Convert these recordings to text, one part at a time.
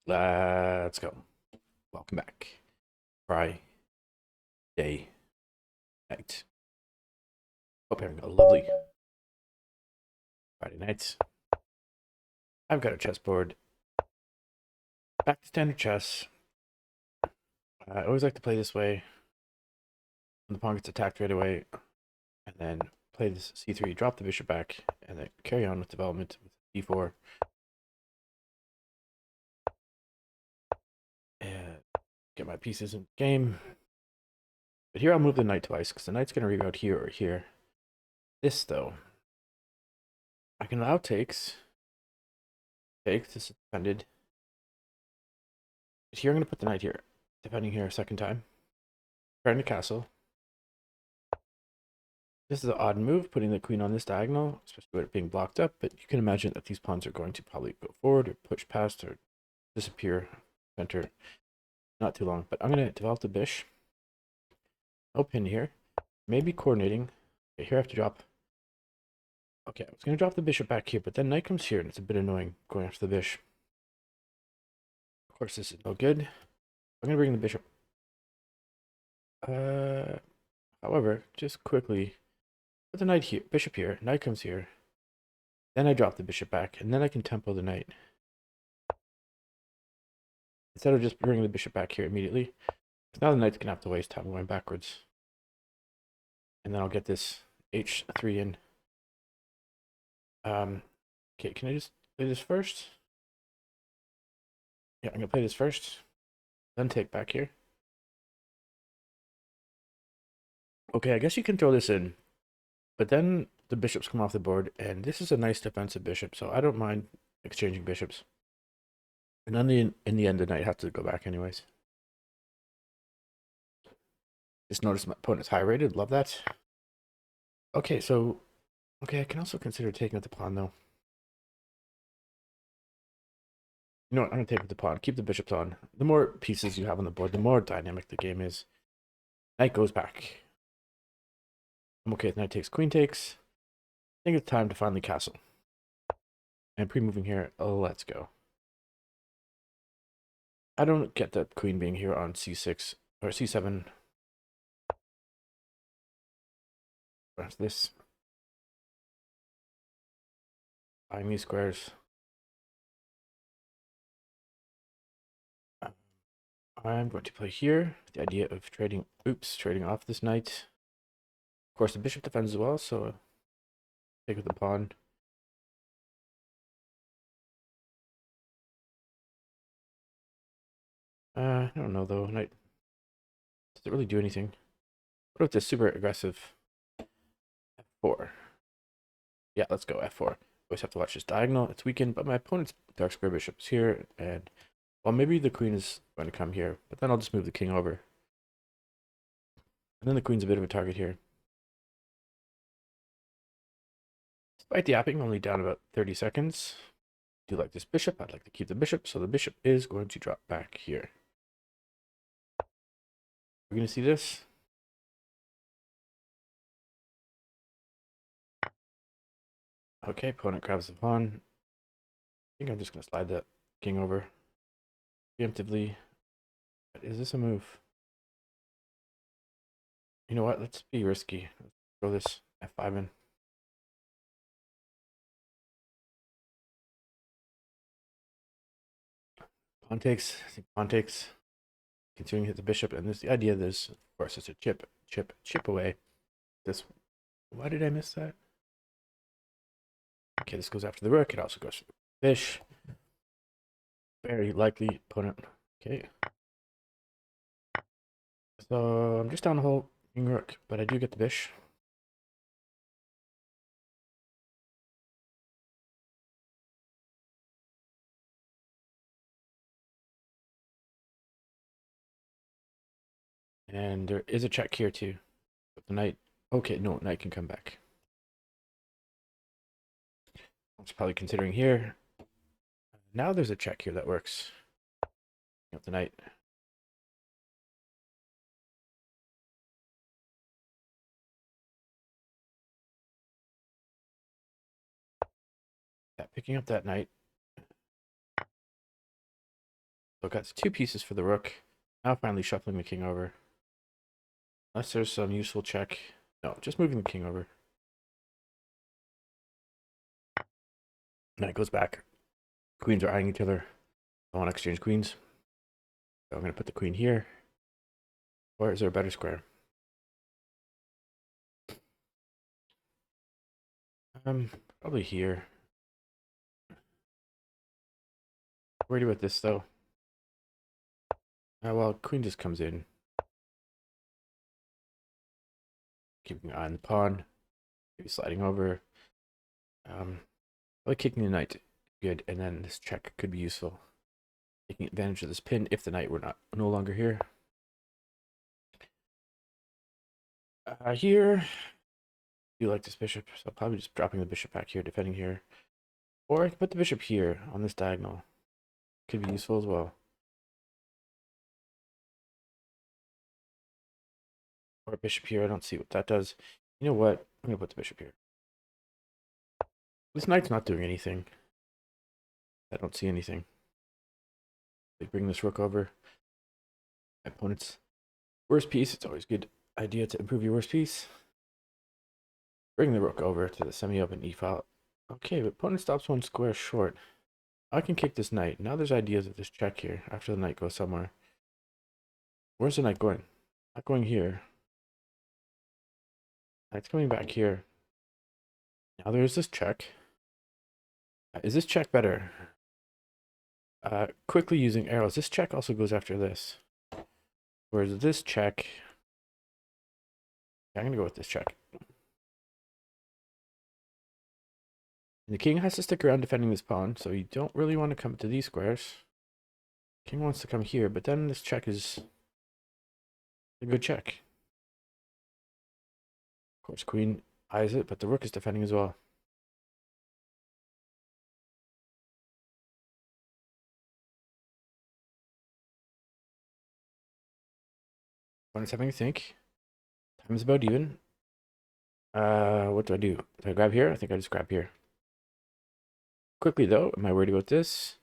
Let's go. Welcome back. Friday night. Hope you're having a lovely Friday night. I've got a chessboard. Back to standard chess. I always like to play this way. When the pawn gets attacked right away, and then play this c3, drop the bishop back, and then carry on with development with d4. And get my pieces in the game. But here I'll move the knight twice, because the knight's going to reroute here or here. This, though, I can allow takes. Take, this is defended. But here I'm going to put the knight here. Defending here a second time. Trying to castle. This is an odd move, putting the queen on this diagonal, especially with it being blocked up, but you can imagine that these pawns are going to probably go forward or push past or disappear center not too long. But I'm going to develop the bishop. No pin here. Maybe coordinating. Okay, here I have to drop. Okay, I was going to drop the bishop back here, but then knight comes here, and it's a bit annoying going after the bishop. Of course, this is no good. I'm going to bring the bishop. However, just quickly, put the knight here, bishop here, knight comes here. Then I drop the bishop back, and then I can tempo the knight. Instead of just bringing the bishop back here immediately. Now the knight's going to have to waste time going backwards. And then I'll get this h3 in. Okay, can I just play this first? Yeah, I'm going to play this first. Then take back here. Okay, I guess you can throw this in. But then the bishops come off the board, and this is a nice defensive bishop, so I don't mind exchanging bishops. And then in the end, the knight has to go back anyways. Just notice my opponent's high rated. Love that. Okay, so... Okay, I can also consider taking with the pawn, though. You know what? I'm going to take with the pawn. Keep the bishops on. The more pieces you have on the board, the more dynamic the game is. Knight goes back. I'm okay with knight takes, queen takes. I think it's time to finally castle. And pre-moving here, let's go. I don't get the queen being here on c6 or c7. What's this? Buying these squares. I'm going to play here. The idea of trading off this knight. Of course, the bishop defends as well, so take with the pawn. I don't know though. Knight doesn't really do anything. What about this super aggressive f4? Yeah, let's go f4. Always have to watch this diagonal. It's weakened, but my opponent's dark square bishop is here, and well, maybe the queen is going to come here, but then I'll just move the king over. And then the queen's a bit of a target here. Despite the yapping, only down about 30 seconds. I do like this bishop. I'd like to keep the bishop, so the bishop is going to drop back here. We're going to see this. Okay, opponent grabs the pawn. I think I'm just going to slide that king over preemptively. But is this a move? You know what? Let's be risky. Let's throw this f5 in. Pawn takes. I think pawn takes. Continuing to hit the bishop, and this the idea of this, of course, is to chip away. This. Why did I miss that? Okay, this goes after the rook. It also goes for the fish. Very likely opponent. Okay. So I'm just down the whole king rook, but I do get the bish. And there is a check here too. But the knight. Okay, no, knight can come back. I was probably considering here. Now there's a check here that works. Up the knight. Yeah, picking up that knight. So I've got 2 pieces for the rook. Now finally shuffling the king over. Unless there's some useful check. No, just moving the king over. Knight goes back. Queens are eyeing each other. I want to exchange queens. So I'm going to put the queen here. Or is there a better square? Probably here. Worried about this though. Well, queen just comes in. Keeping an eye on the pawn. Maybe sliding over. Like kicking the knight. Good. And then this check could be useful. Taking advantage of this pin if the knight were no longer here. Here. I do like this bishop, so probably just dropping the bishop back here, defending here. Or I can put the bishop here on this diagonal. Could be useful as well. Or bishop here, I don't see what that does. You know what? I'm going to put the bishop here. This knight's not doing anything. I don't see anything. They bring this rook over. My opponent's worst piece. It's always a good idea to improve your worst piece. Bring the rook over to the semi-open e-file. Okay, but opponent stops 1 square short. I can kick this knight. Now there's ideas of this check here after the knight goes somewhere. Where's the knight going? Not going here. Knight's coming back here. Now there's this check. Is this check better? Quickly using arrows. This check also goes after this. Whereas this check... I'm going to go with this check. And the king has to stick around defending this pawn, so you don't really want to come to these squares. King wants to come here, but then this check is a good check. Of course, queen eyes it, but the rook is defending as well. Opponent's having a think. Time is about even. What do I do? Do I grab here? I think I just grab here. Quickly though, am I worried about this?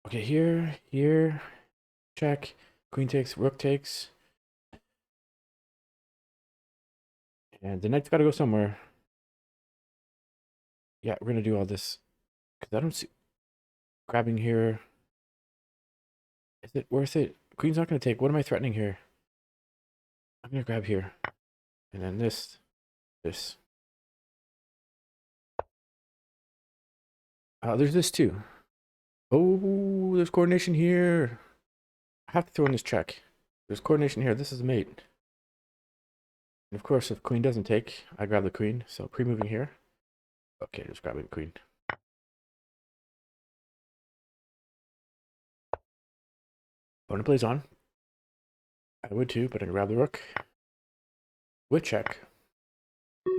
Okay, here, check. Queen takes, rook takes. And the knight's got to go somewhere. Yeah, we're going to do all this. Because I don't see... Grabbing here. Is it worth it? Queen's not going to take. What am I threatening here? I'm going to grab here. And then this. There's this too. Oh, there's coordination here. I have to throw in this check. There's coordination here. This is mate. And of course, if queen doesn't take, I grab the queen. So pre-moving here. Okay, just grabbing the queen. Opponent plays on. I would too, but I grab the rook. With check.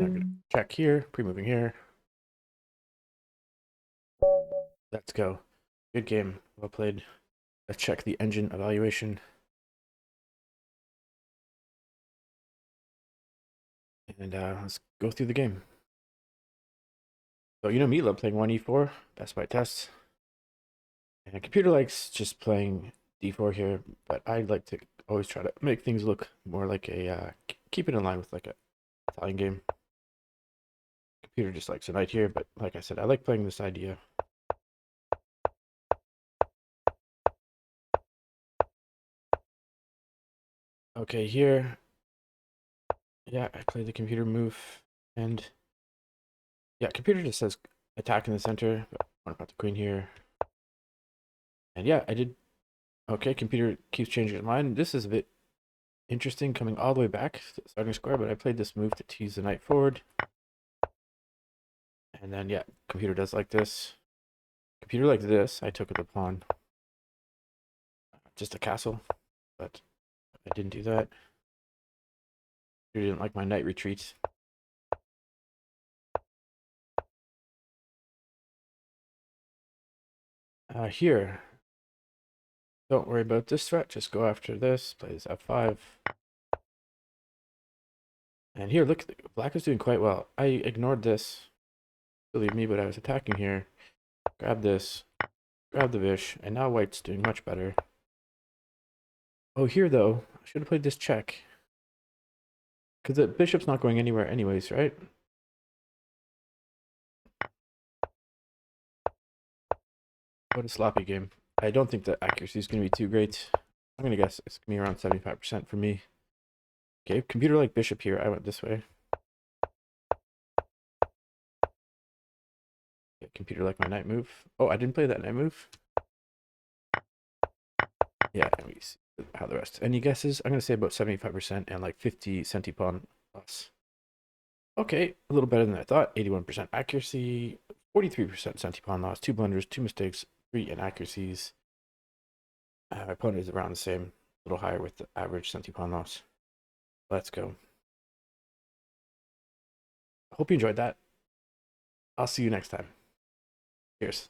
I'm gonna check here, pre-moving here. Let's go. Good game. Well played. Let's check the engine evaluation. And let's go through the game. So you know me, love playing 1e4, best by tests. And computer likes just playing d4 here, but I like to always try to make things look more like a, keep it in line with like a Italian game. Computer just likes a knight here, but like I said, I like playing this idea. Okay, here, yeah, I play the computer move, and yeah, computer just says attack in the center, but what about the queen here? And yeah, I did. Okay, computer keeps changing its mind. This is a bit interesting, coming all the way back to the starting square, but I played this move to tease the knight forward. And then, yeah, computer does like this. Computer like this, I took with the pawn. Just a castle, but I didn't do that. Computer didn't like my knight retreat. Here, don't worry about this threat, just go after this, plays f5. And here, look, black is doing quite well. I ignored this, believe me, but I was attacking here. Grab this, Grab the Vish, and now white's doing much better. Oh, here though, I should have played this check. Because the bishop's not going anywhere anyways, right? What a sloppy game. I don't think the accuracy is going to be too great. I'm going to guess it's going to be around 75% for me. Okay, computer like bishop here. I went this way. Okay, computer like my knight move. Oh, I didn't play that knight move. Yeah, and we see how the rest. Any guesses? I'm going to say about 75% and like 50 centi pawn plus. Okay, a little better than I thought. 81% accuracy, 43% centi pawn loss, 2 blunders, 2 mistakes, 3 inaccuracies. My opponent is around the same, a little higher with the average centi pawn loss. Let's go. Hope you enjoyed that. I'll see you next time. Cheers.